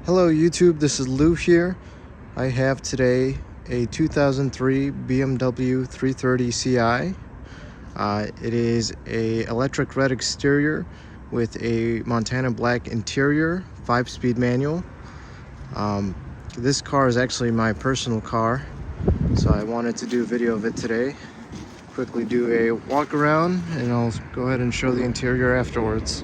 Hello YouTube, this is Lou here. I have today a 2003 BMW 330 Ci. It is a electric red exterior with a Montana black interior, 5-speed manual. This car is actually my personal car, so I wanted to do a video of it today. Quickly do a walk around and I'll go ahead and show the interior afterwards.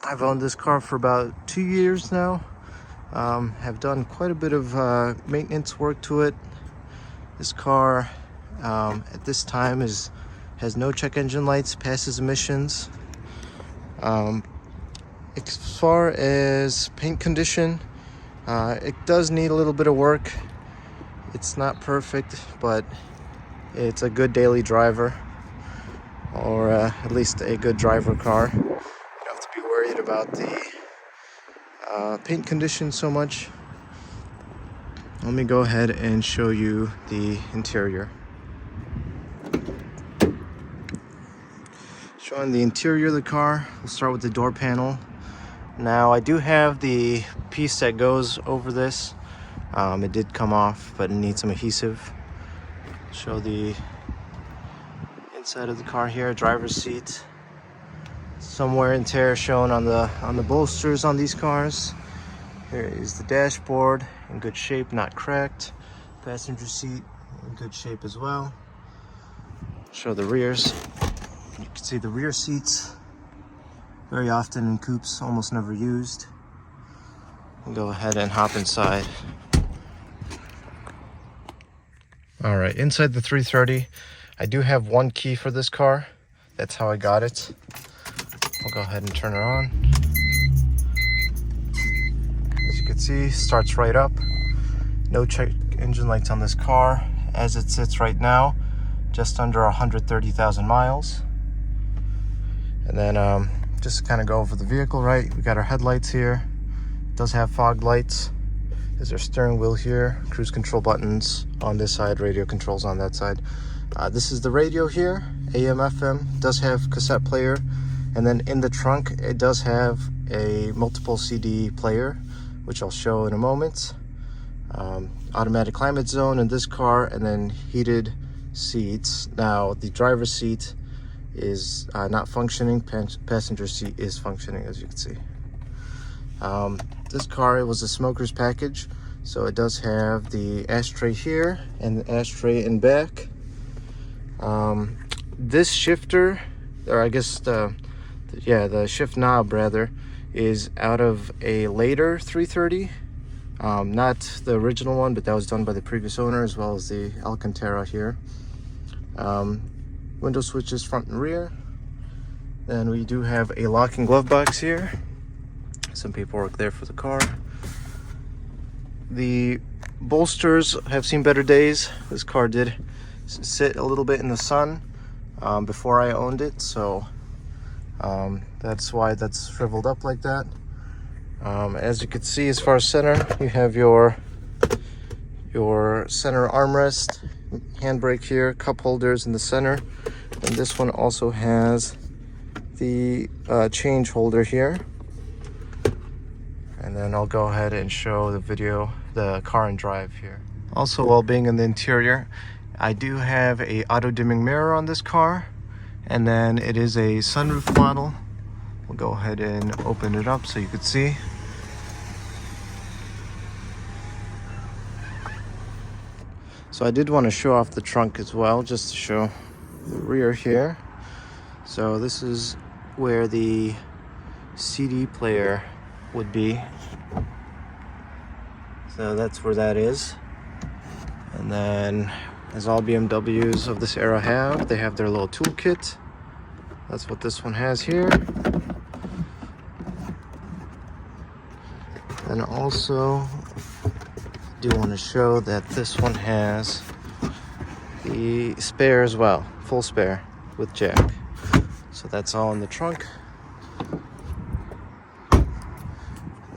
I've owned this car for about 2 years now. Have done quite a bit of maintenance work to it. This car at this time has no check engine lights, passes emissions. As far as paint condition, it does need a little bit of work. It's not perfect, but it's a good daily driver, or at least a good driver car. You don't have to be worried about the paint condition so much. Let me go ahead and show you the interior. Showing the interior of the car, we'll start with the door panel. Now I do have the piece that goes over this. It did come off, but it needs some adhesive. Show the inside of the car here, driver's seat. Some wear and tear shown on the bolsters on these cars. Here is the dashboard, in good shape, not cracked. Passenger seat in good shape as well. Show the rears. You can see the rear seats, very often in coupes, almost never used. We'll go ahead and hop inside. All right, inside the 330, I do have one key for this car. That's how I got it. We'll go ahead and turn it on. As you can see, starts right up. No check engine lights on this car. As it sits right now, just under 130,000 miles. And then just to kind of go over the vehicle, right? We got our headlights here. It does have fog lights. There's our steering wheel here, cruise control buttons on this side, radio controls on that side. This is the radio here, AM, FM. It does have cassette player. And then in the trunk, it does have a multiple CD player, which I'll show in a moment. Automatic climate zone in this car, and then heated seats. Now, the driver's seat is not functioning. Passenger seat is functioning, as you can see. This car, it was a smoker's package, so it does have the ashtray here and the ashtray in back. This shifter, or I guess the shift knob rather, is out of a later 330. Not the original one, but that was done by the previous owner, as well as the Alcantara here. Window switches front and rear. Then we do have a locking glove box here. Some paperwork there for the car. The bolsters have seen better days. This car did sit a little bit in the sun before I owned it, so that's why that's shriveled up like that. As you can see, as far as center, you have your center armrest, handbrake here, cup holders in the center, and this one also has the change holder here. And then I'll go ahead and show the car and drive here. Also, while being in the interior, I do have a auto dimming mirror on this car, and then it is a sunroof model. We'll go ahead and open it up so you can see. So I did want to show off the trunk as well, just to show the rear here. So this is where the CD player would be. So that's where that is. And then, as all BMWs of this era have, they have their little toolkit. That's what this one has here. And also, I do want to show that this one has the spare as well, full spare with jack. So that's all in the trunk.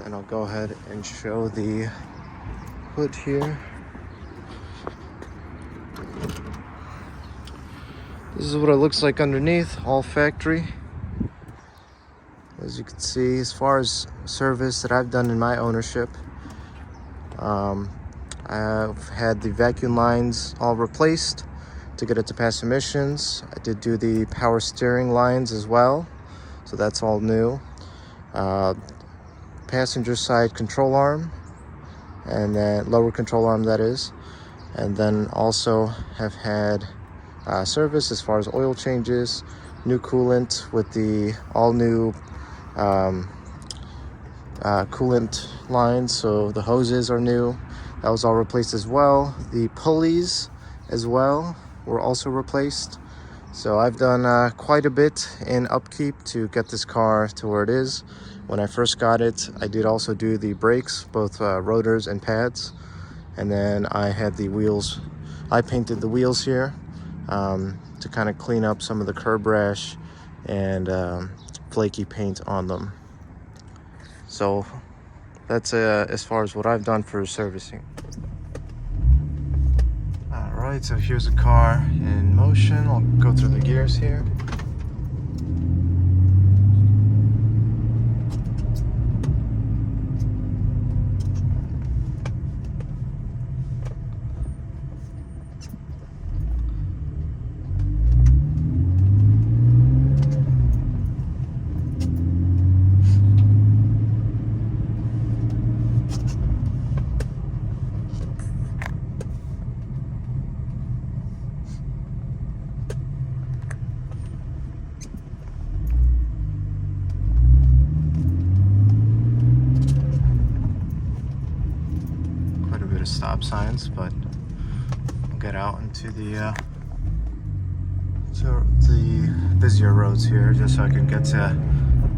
and I'll go ahead and show the hood here. This is what it looks like underneath, all factory. As you can see, as far as service that I've done in my ownership, I've had the vacuum lines all replaced to get it to pass emissions. I did do the power steering lines as well, so that's all new. Passenger side control arm, and then lower control arm, that is. And then also have had service as far as oil changes, new coolant with the all new coolant lines, so the hoses are new. That was all replaced as well. The pulleys as well were also replaced. So I've done quite a bit in upkeep to get this car to where it is. When I first got it, I did also do the brakes, both rotors and pads. And then I had the wheels, I painted the wheels here to kind of clean up some of the curb rash and flaky paint on them. So that's as far as what I've done for servicing. All right, so here's the car in motion. I'll go through the gears here. Stop signs, but we'll get out into the busier roads here just so I can get to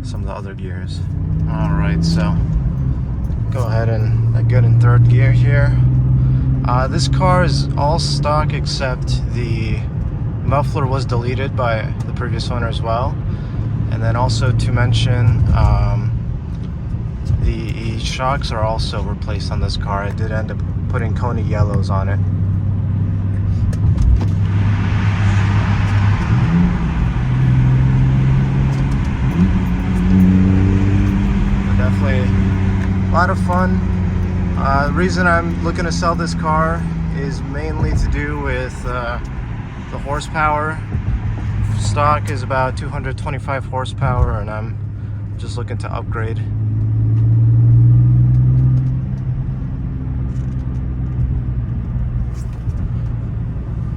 some of the other gears. All right, so go ahead and get in third gear here. This car is all stock except the muffler was deleted by the previous owner as well. And then also to mention, the shocks are also replaced on this car. I did end up putting Kona yellows on it. But definitely a lot of fun. The reason I'm looking to sell this car is mainly to do with the horsepower. Stock is about 225 horsepower, and I'm just looking to upgrade.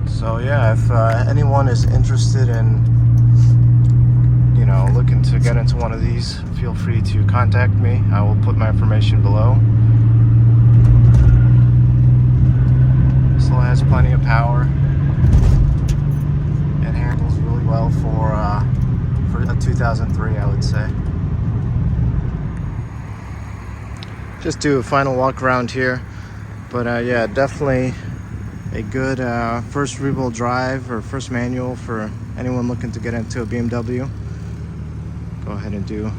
So yeah, if anyone is interested in, looking to get into one of these, feel free to contact me. I will put my information below. Still has plenty of power and handles really well for a 2003, I would say. Just do a final walk around here, but yeah, definitely a good first rear-wheel drive or first manual for anyone looking to get into a BMW. Go ahead and do.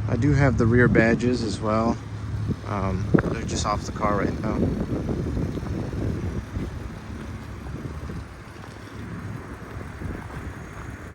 I do have the rear badges as well. They're just off the car right now.